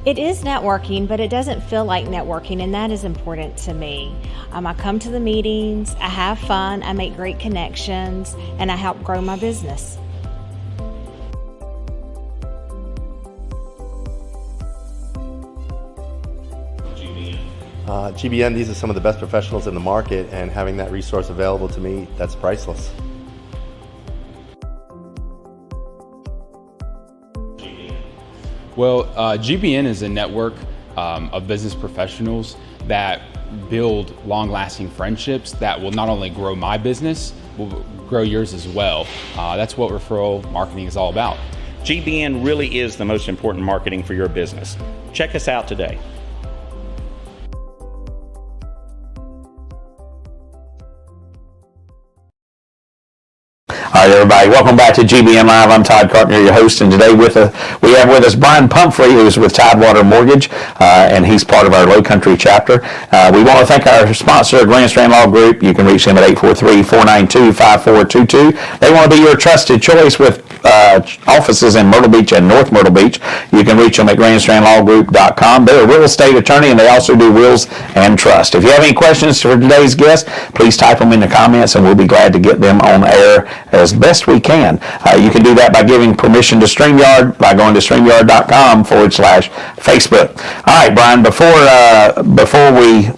It is networking, but it doesn't feel like networking, and that is important to me. I come to the meetings, I have fun, I make great connections, and I help grow my business. GBN, these are some of the best professionals in the market, and having that resource available to me, that's priceless. Well, GBN is a network of business professionals that build long-lasting friendships that will not only grow my business, will grow yours as well. That's what referral marketing is all about. GBN really is the most important marketing for your business. Check us out today. All right, everybody, welcome back to GBN Live. I'm Todd Carpenter, your host, and today we have with us Bryan Pumphrey, who's with Tidewater Mortgage, and he's part of our Low Country chapter. We want to thank our sponsor, Grand Strand Law Group. You can reach them at 843-492-5422. They want to be your trusted choice with offices in Myrtle Beach and North Myrtle Beach. You can reach them at grandstrandlawgroup.com. They're a real estate attorney, and they also do wills and trust. If you have any questions for today's guest, please type them in the comments, and we'll be glad to get them on air as best we can. You can do that by giving permission to StreamYard by going to StreamYard.com/Facebook. All right, Bryan, before we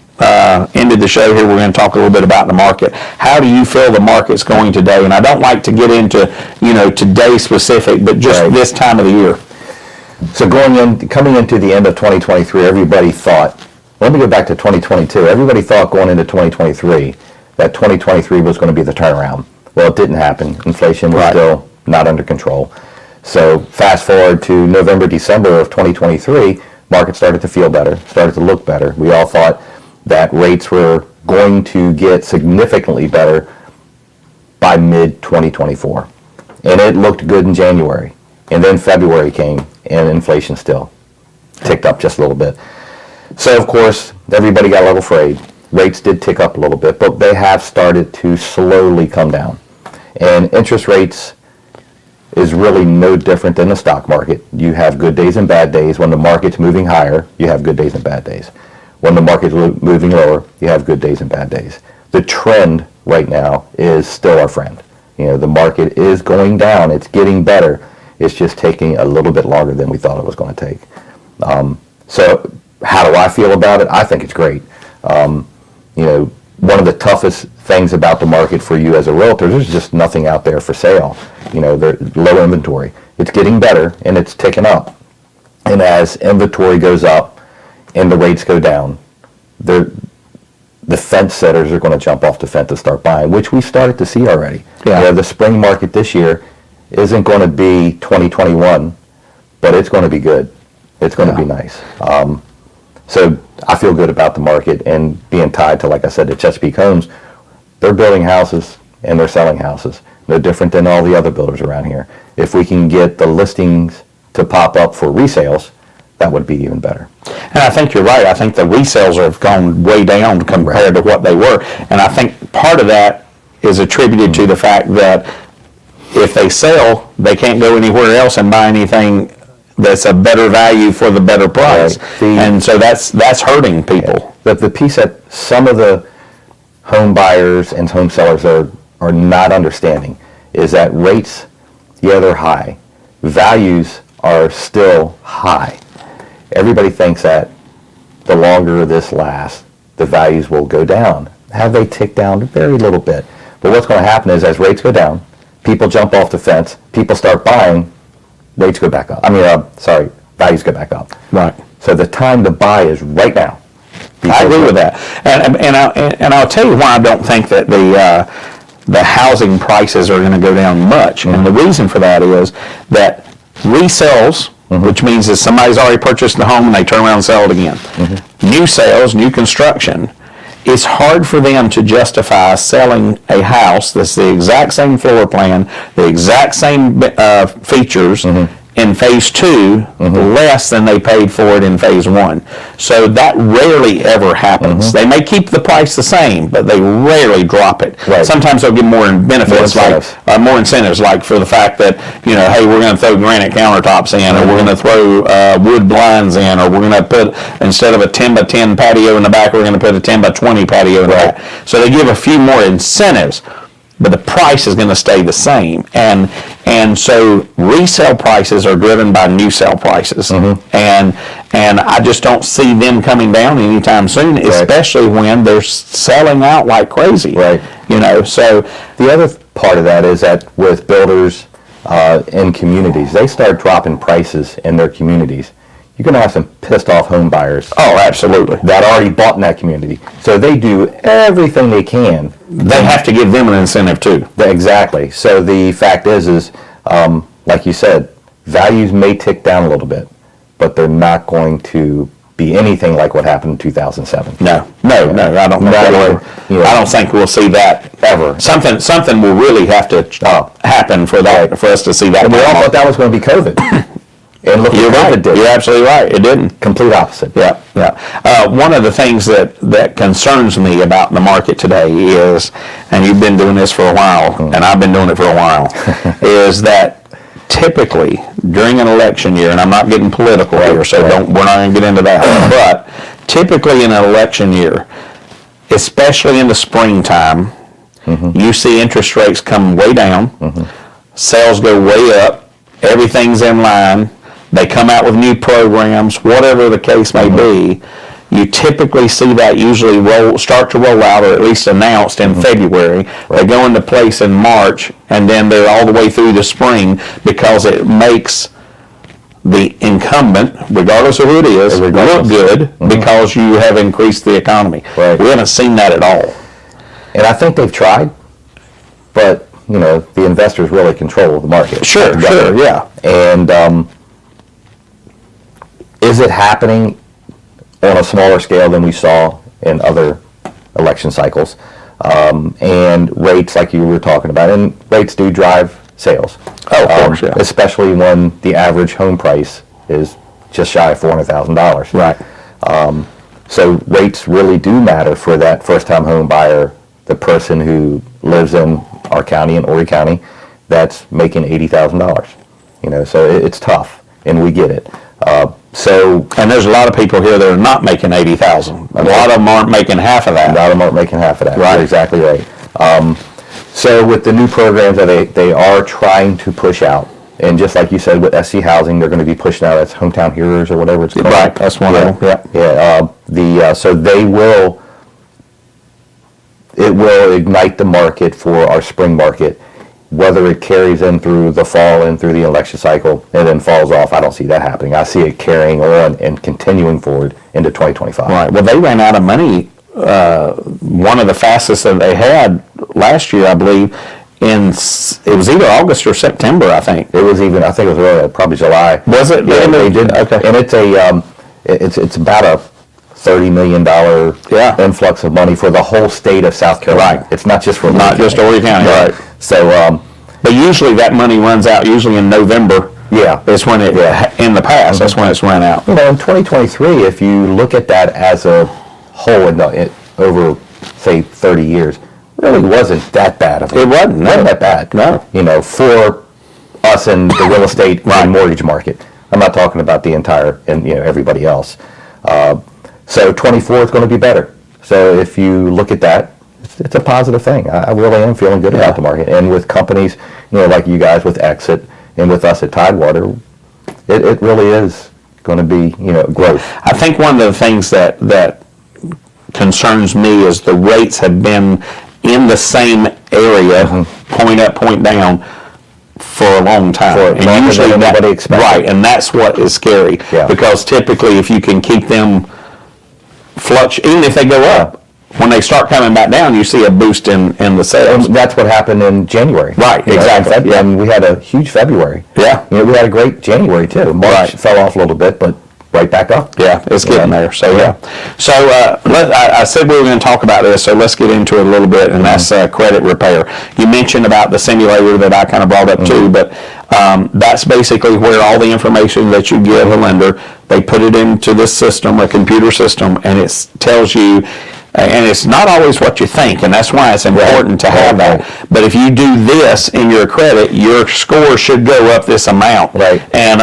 ended the show here, we're going to talk a little bit about the market. How do you feel the market's going today? And I don't like to get into, today specific, but just this time of the year. So coming into the end of 2023, everybody thought, let me go back to 2022. Everybody thought going into 2023 that 2023 was going to be the turnaround. Well, it didn't happen. Inflation was still not under control. So fast forward to November, December of 2023, market started to feel better, started to look better. We all thought that rates were going to get significantly better by mid-2024. And it looked good in January. And then February came, and inflation still ticked up just a little bit. So, of course, everybody got a little afraid. Rates did tick up a little bit, but they have started to slowly come down. And interest rates is really no different than the stock market. You have good days and bad days. When the market's moving higher, you have good days and bad days. When the market's moving lower, you have good days and bad days. The trend right now is still our friend. The market is going down. It's getting better. It's just taking a little bit longer than we thought it was going to take. So how do I feel about it? I think it's great. One of the toughest things about the market for you as a realtor, there's just nothing out there for sale. There's low inventory. It's getting better, and it's ticking up. And as inventory goes up and the rates go down, the fence setters are going to jump off the fence to start buying, which we started to see already. The spring market this year isn't going to be 2021, but it's going to be good. It's going to be nice. So I feel good about the market, and being tied to, like I said, the Chesapeake Homes. They're building houses and they're selling houses. No different than all the other builders around here. If we can get the listings to pop up for resales, that would be even better. And I think you're right. I think the resales have gone way down compared to what they were. And I think part of that is attributed to the fact that if they sell, they can't go anywhere else and buy anything that's a better value for the better price. Right. And so that's hurting people. Yeah. The piece that some of the home buyers and home sellers are not understanding is that rates, yeah, they're high. Values are still high. Everybody thinks that the longer this lasts, the values will go down. Have they ticked down? A very little bit. But what's going to happen is as rates go down, people jump off the fence, people start buying, rates go back up. Values go back up. Right. So the time to buy is right now. I agree with that. And I'll tell you why I don't think that the housing prices are going to go down much. Mm-hmm. And the reason for that is that resales, which means that somebody's already purchased the home and they turn around and sell it again. Mm-hmm. New sales, new construction, it's hard for them to justify selling a house that's the exact same floor plan, the exact same features in phase 2, less than they paid for it in phase 1. So that rarely ever happens. They may keep the price the same, but they rarely drop it. Right. Sometimes they'll give more benefits, more incentives, like for the fact that, hey, we're going to throw granite countertops in, or we're going to throw wood blinds in, or we're going to put, instead of a 10 by 10 patio in the back, we're going to put a 10 by 20 patio in the back. So they give a few more incentives, but the price is going to stay the same. And so resale prices are driven by new sale prices. And I just don't see them coming down anytime soon, especially when they're selling out like crazy. Right. So the other part of that is that with builders in communities, they start dropping prices in their communities. You're going to have some pissed off home buyers. Oh, absolutely. That already bought in that community. So they do everything they can. They have to give them an incentive too. Exactly. So the fact is like you said, values may tick down a little bit, but they're not going to be anything like what happened in 2007. No, I don't think I don't think we'll see that ever. Something will really have to happen for us to see that. And we all thought that was going to be COVID. And look what it did. You're absolutely right. It didn't. Complete opposite. Yeah. One of the things that concerns me about the market today is, and you've been doing this for a while, and I've been doing it for a while, is that typically during an election year, and I'm not getting political here, so we're not going to get into that, but typically in an election year, especially in the springtime, you see interest rates come way down, sales go way up, everything's in line. They come out with new programs, whatever the case may be. You typically see that usually start to roll out, or at least announced in February. They go into place in March, and then they're all the way through the spring, because it makes the incumbent, regardless of who it is, look good because you have increased the economy. Right. We haven't seen that at all. And I think they've tried, but the investors really control the market. Sure, yeah. And is it happening on a smaller scale than we saw in other election cycles? And rates, like you were talking about, and rates do drive sales. Oh, of course, yeah. Especially when the average home price is just shy of $400,000. Right. So rates really do matter for that first-time home buyer, the person who lives in our county, in Horry County, that's making $80,000. So it's tough, and we get it. And there's a lot of people here that are not making $80,000. A lot of them aren't making half of that. A lot of them aren't making half of that. Right. You're exactly right. So with the new programs that they are trying to push out, and just like you said with SC Housing, they're going to be pushing out, that's Hometown Heroes or whatever it's called. Right, that's one of them. Yeah. So it will ignite the market for our spring market. Whether it carries in through the fall and through the election cycle and then falls off, I don't see that happening. I see it carrying on and continuing forward into 2025. Right. Well, they ran out of money. One of the fastest that they had last year, I believe, it was either August or September, I think. I think it was really probably July. Was it? Yeah, they did. Okay. And it's about a $30 million influx of money for the whole state of South Carolina. Right. It's not just for not just Horry County. Right. So, but usually that money runs out usually in November. Yeah. It's when in the past, that's when it's run out. In 2023, if you look at that as a whole over, say, 30 years, really wasn't that bad of It wasn't. No. Wasn't that bad. No. You know, for us in the real estate and mortgage market. I'm not talking about the entire and everybody else. So 24 is going to be better. So if you look at that, it's a positive thing. I really am feeling good about the market. And with companies, like you guys with Exit and with us at Tidewater, it really is going to be, growth. I think one of the things that concerns me is the rates have been in the same area, point up, point down, for a long time. And usually nobody expects. Right, and that's what is scary. Yeah. Because typically if you can keep them even if they go up, when they start coming back down, you see a boost in the sales. And that's what happened in January. Right, exactly. And we had a huge February. Yeah. We had a great January too. March fell off a little bit, but right back up. Yeah, it's getting there. So So I said we were going to talk about this, so let's get into it a little bit, and that's credit repair. You mentioned about the simulator that I kind of brought up too, but that's basically where all the information that you give a lender, they put it into this system, a computer system, and it tells you. And it's not always what you think, and that's why it's important to have that. But if you do this in your credit, your score should go up this amount. Right. And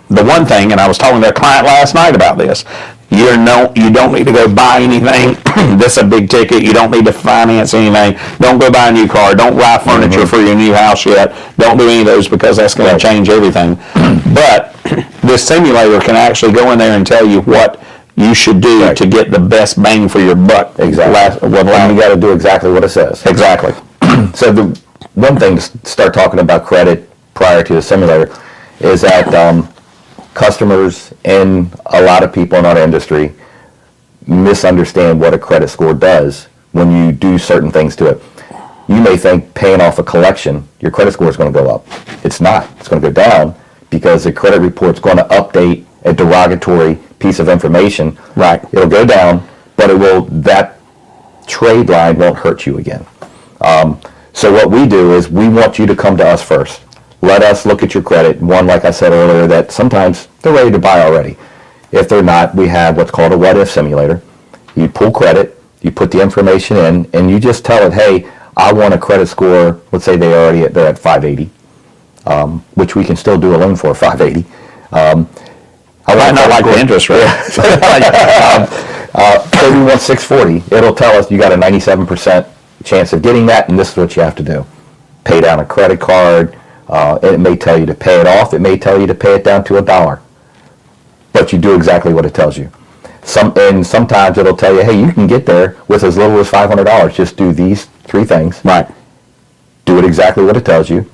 the one thing, and I was talking to a client last night about this, you don't need to go buy anything. This is a big ticket. You don't need to finance anything. Don't go buy a new car. Don't buy furniture for your new house yet. Don't do any of those because that's going to change everything. But this simulator can actually go in there and tell you what you should do to get the best bang for your buck. Exactly. And you got to do exactly what it says. Exactly. So the one thing to start talking about credit prior to the simulator is that customers and a lot of people in our industry misunderstand what a credit score does when you do certain things to it. You may think paying off a collection, your credit score is going to go up. It's not. It's going to go down because the credit report is going to update a derogatory piece of information. Right. It'll go down, but that trade line won't hurt you again. So what we do is we want you to come to us first. Let us look at your credit. One, like I said earlier, that sometimes they're ready to buy already. If they're not, we have what's called a what-if simulator. You pull credit, you put the information in, and you just tell it, hey, I want a credit score, let's say they're at 580, which we can still do a loan for 580. I might not like the interest rate. 31,640. It'll tell us you got a 97% chance of getting that, and this is what you have to do. Pay down a credit card. It may tell you to pay it off. It may tell you to pay it down to $1. But you do exactly what it tells you. And sometimes it'll tell you, hey, you can get there with as little as $500. Just do these 3 things. Right. Do it exactly what it tells you,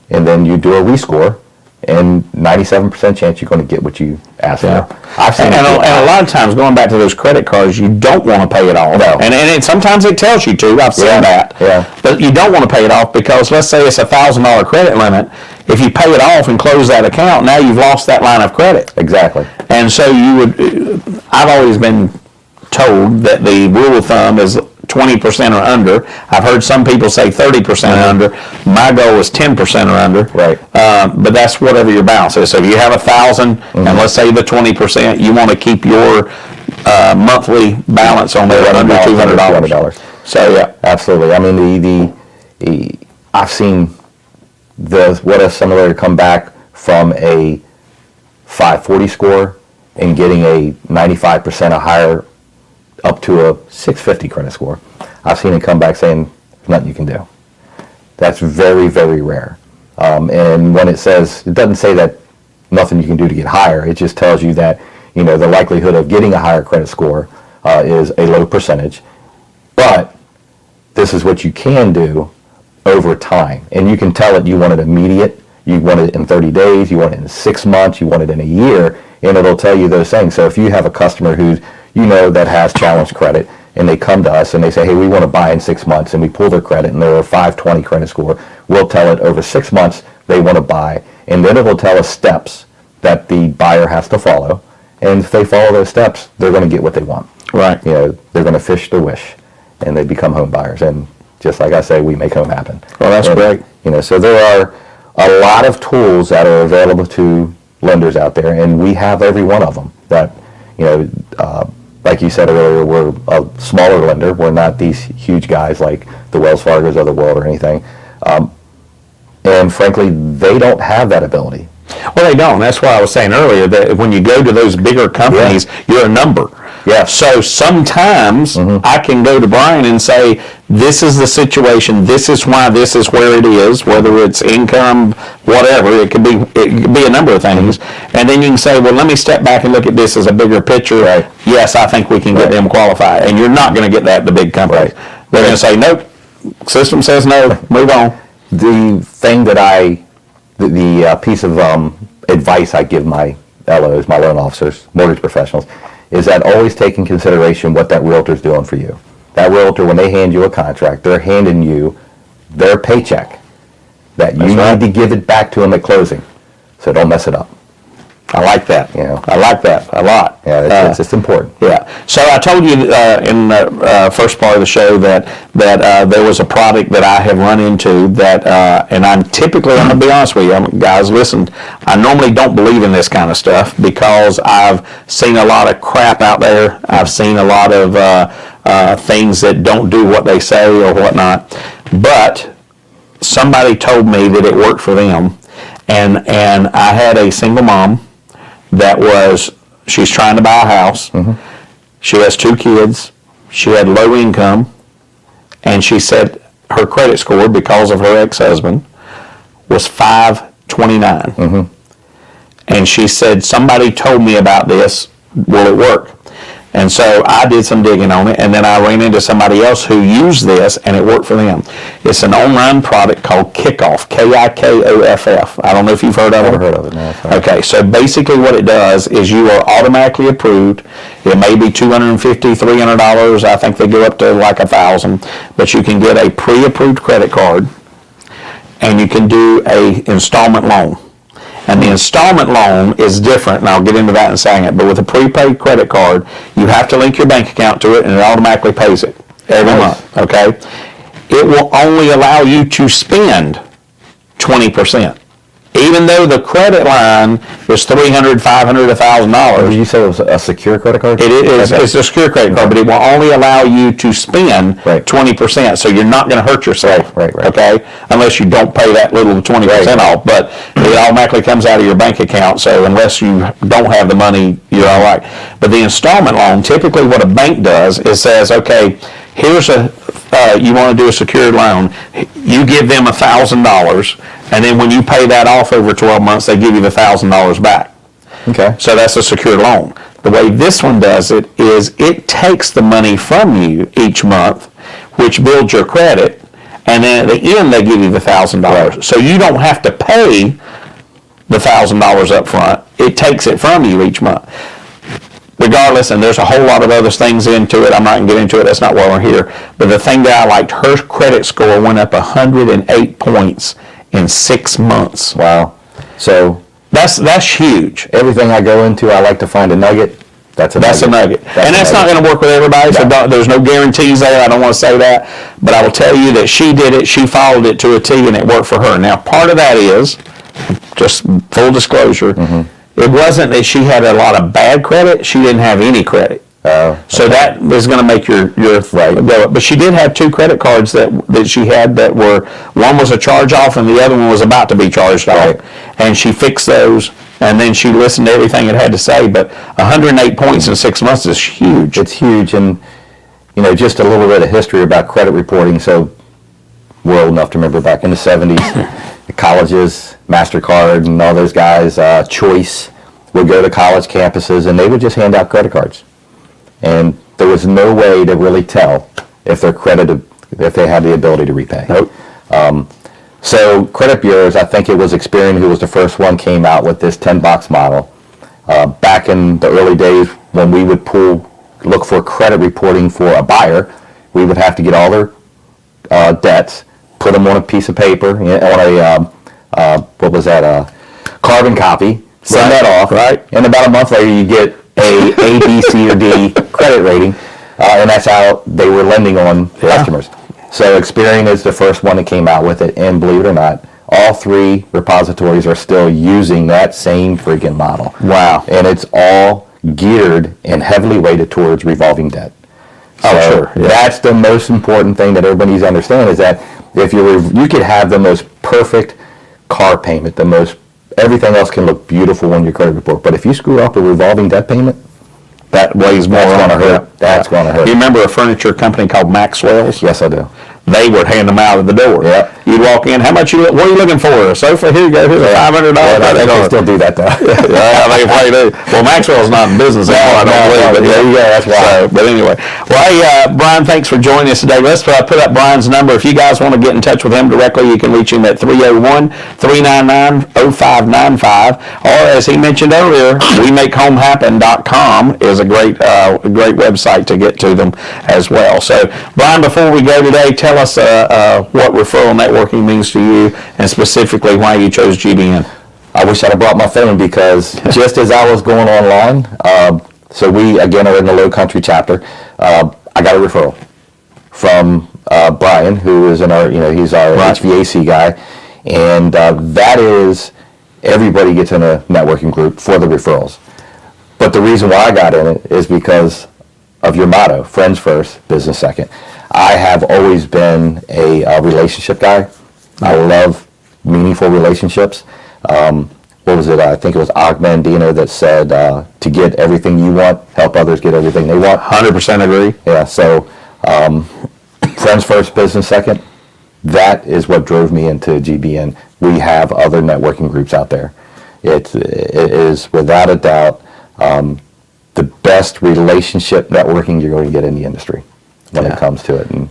and then you do a rescore. And 97% chance you're going to get what you asked for. I've seen and a lot of times, going back to those credit cards, you don't want to pay it off. No. And sometimes it tells you to. I've seen that. Yeah. But you don't want to pay it off because let's say it's a $1,000 credit limit. If you pay it off and close that account, now you've lost that line of credit. Exactly. And so I've always been told that the rule of thumb is 20% or under. I've heard some people say 30% or under. My goal is 10% or under. Right. But that's whatever your balance is. So if you have 1,000 and let's say the 20%, you want to keep your monthly balance on there under $200. So yeah, absolutely. I mean, I've seen the what if simulator come back from a 540 score and getting a 95% or higher up to a 650 credit score. I've seen it come back saying there's nothing you can do. That's very, very rare. And when it doesn't say that nothing you can do to get higher. It just tells you that, the likelihood of getting a higher credit score is a low percentage. But this is what you can do over time. And you can tell it you want it immediate, you want it in 30 days, you want it in 6 months, you want it in a year, and it'll tell you those things. So if you have a customer who's that has challenged credit, and they come to us and they say, hey, we want to buy in 6 months, and we pull their credit and they're a 520 credit score, we'll tell it over 6 months they want to buy, and then it will tell us steps that the buyer has to follow, and if they follow those steps, they're going to get what they want. Right. They're going to fish the wish, and they become home buyers, and just like I say, we make home happen. Well, that's great. So there are a lot of tools that are available to lenders out there, and we have every one of them that, like you said earlier, we're a smaller lender. We're not these huge guys like the Wells Fargos of the world or anything. And frankly, they don't have that ability. Well, they don't. That's why I was saying earlier that when you go to those bigger companies, you're a number. Yeah. So sometimes I can go to Bryan and say, this is the situation, this is why this is where it is, whether it's income, whatever, it could be a number of things. And then you can say, well, let me step back and look at this as a bigger picture. Right. Yes, I think we can get them qualified. And you're not going to get that at the big companies. Right. They're going to say, nope, system says no, move on. The thing that the piece of advice I give my LOs, my loan officers, mortgage professionals, is that always take in consideration what that realtor's doing for you. That realtor, when they hand you a contract, they're handing you their paycheck. That you need to give it back to them at closing. So don't mess it up. I like that. You know, I like that a lot. Yeah, it's important. Yeah. So I told you in the first part of the show that there was a product that I have run into that, and I'm going to be honest with you, guys, listen, I normally don't believe in this kind of stuff because I've seen a lot of crap out there. I've seen a lot of things that don't do what they say or whatnot. But somebody told me that it worked for them, and I had a single mom that she's trying to buy a house. She has 2 kids. She had low income, and she said her credit score, because of her ex-husband, was 529. And she said, somebody told me about this. Will it work? And so I did some digging on it, and then I ran into somebody else who used this, and it worked for them. It's an online product called Kickoff, Kikoff. I don't know if you've heard of it. Never heard of it, no. Sorry. Okay, so basically what it does is you are automatically approved. It may be $250, $300. I think they go up to like $1,000, but you can get a pre-approved credit card, and you can do a installment loan. And the installment loan is different, and I'll get into that in a second, but with a prepaid credit card, you have to link your bank account to it, and it automatically pays it every month, okay? It will only allow you to spend 20%. Even though the credit line is $300, $500, $1,000. Did you say it was a secure credit card? It is. It's a secure credit card, but it will only allow you to spend 20%. So you're not going to hurt yourself. Right. Okay, unless you don't pay that little 20% off. But it automatically comes out of your bank account. So unless you don't have the money, you're all right. But the installment loan, typically, what a bank does is says, okay, here's you want to do a secured loan. You give them $1,000. And then when you pay that off over 12 months, they give you the $1,000 back. Okay. So that's a secured loan. The way this one does it is it takes the money from you each month, which builds your credit, and then at the end they give you the $1,000. So you don't have to pay the $1,000 up front. It takes it from you each month. Regardless, and there's a whole lot of other things into it. I'm not going to get into it. That's not why we're here. But the thing that I liked, her credit score went up 108 points in 6 months. Wow. So that's huge. Everything I go into, I like to find a nugget. That's a nugget. And that's not going to work with everybody, so there's no guarantees there. I don't want to say that. But I will tell you that she did it. She followed it to a T, and it worked for her. Now, part of that is, just full disclosure, it wasn't that she had a lot of bad credit. She didn't have any credit. So that is going to make your go up. But she did have 2 credit cards that she had that were, one was a charge off and the other one was about to be charged off. And she fixed those, and then she listened to everything it had to say. But 108 points in 6 months is huge. It's huge. And, you know, just a little bit of history about credit reporting. So we're old enough to remember back in the 70s, the colleges, MasterCard and all those guys, Choice, would go to college campuses and they would just hand out credit cards. And there was no way to really tell if they're credited, if they had the ability to repay. Nope. So credit bureaus, I think it was Experian who was the first one, came out with this 10-box model. Back in the early days when we would look for credit reporting for a buyer, we would have to get all their debts, put them on a piece of paper, on a carbon copy, send that off, and about a month later you get A, B, C, or D credit rating, and that's how they were lending on customers. So Experian is the first one that came out with it, and believe it or not, all 3 repositories are still using that same freaking model. Wow. And it's all geared and heavily weighted towards revolving debt. Oh, So sure. Yeah. That's the most important thing that everybody needs to understand is that if you could have the most perfect car payment, everything else can look beautiful on your credit report. But if you screw up a revolving debt payment, That weighs more on going to hurt. it. That's going to hurt. You remember a furniture company called Maxwell's? Yes, I do. They would hand them out at the door. Yep. You'd walk in, what are you looking for? A sofa? Here you go, here's a $500 I credit think they card. still do that though. Yeah, they probably do. Well, Maxwell's not in business anymore, I don't believe. But there you go, that's why. But anyway, well, hey, Bryan, thanks for joining us today. Let's put up Bryan's number. If you guys want to get in touch with him directly, you can reach him at 301-399-0595. Or as he mentioned earlier, WeMakeHomeHappen.com is a great website to get to them as well. So, Bryan, before we go today, tell us what referral networking means to you, and specifically why you chose GBN. I wish I'd have brought my phone because just as I was going online, so we again are in the Low Country chapter. I got a referral from Bryan, who is he's our HVAC guy, and that is everybody gets in a networking group for the referrals. But the reason why I got in it is because of your motto, friends first, business second. I have always been a relationship guy. I love meaningful relationships. What was it? I think it was Ogmandino that said, to get everything you want, help others get everything they want. 100% agree. Yeah, so friends first, business second. That is what drove me into GBN. We have other networking groups out there. It is without a doubt the best relationship networking you're going to get in the industry when it comes to it, and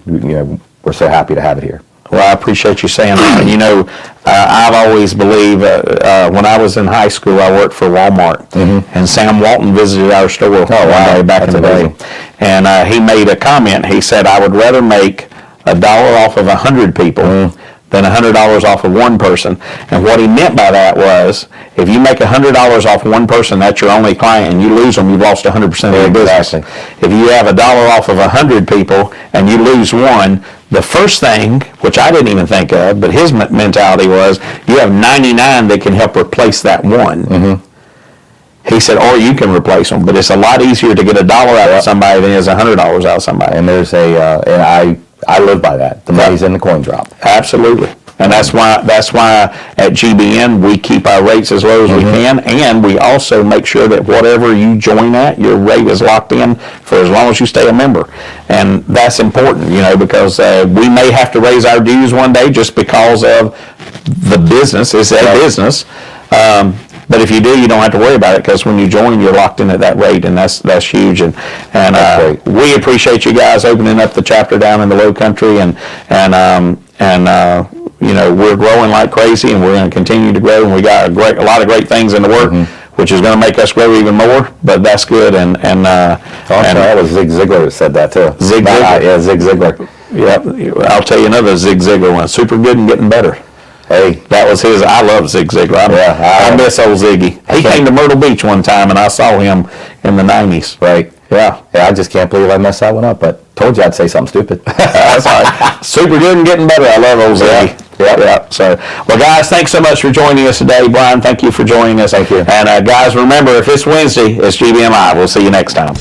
we're so happy to have it here. Well, I appreciate you saying that. I've always believed, when I was in high school, I worked for Walmart, and Sam Walton visited our store one day back in the day, and he made a comment. He said, I would rather make $1 off of 100 people than $100 off of one person. And what he meant by that was, if you make $100 off one person, that's your only client, and you lose them, you've lost 100% of your business. If you have $1 off of 100 people and you lose one, the first thing, which I didn't even think of, but his mentality was, you have 99 that can help replace that one. He said, or you can replace them, but it's a lot easier to get $1 out of somebody than it is $100 out of somebody. And there's I live by that. The money's in the coin drop. Absolutely. And that's why at GBN we keep our rates as low as we can, and we also make sure that whatever you join at, your rate is locked in for as long as you stay a member. And that's important, because we may have to raise our dues one day just because of the business. It's a business. But if you do, you don't have to worry about it, because when you join, you're locked in at that rate, and that's huge. And we appreciate you guys opening up the chapter down in the Low Country, and we're growing like crazy, and we're going to continue to grow, and we got a lot of great things in the work, which is going to make us grow even more. But that's good. That was Zig Ziglar that said that too. Zig Ziglar. Yeah, Zig Ziglar. Yeah, I'll tell you another Zig Ziglar one. Super good and getting better. Hey, that was his. I love Zig Ziglar. I miss old Ziggy. He came to Myrtle Beach one time, and I saw him in the 90s. Right. Yeah. I just can't believe I messed that one up, but told you I'd say something stupid. That's all right. Super good and getting better. I love old Ziggy. Yeah. So, well, guys, thanks so much for joining us today. Bryan, thank you for joining us. Thank you. And guys, remember, if it's Wednesday, it's GBN Live. We'll see you next time.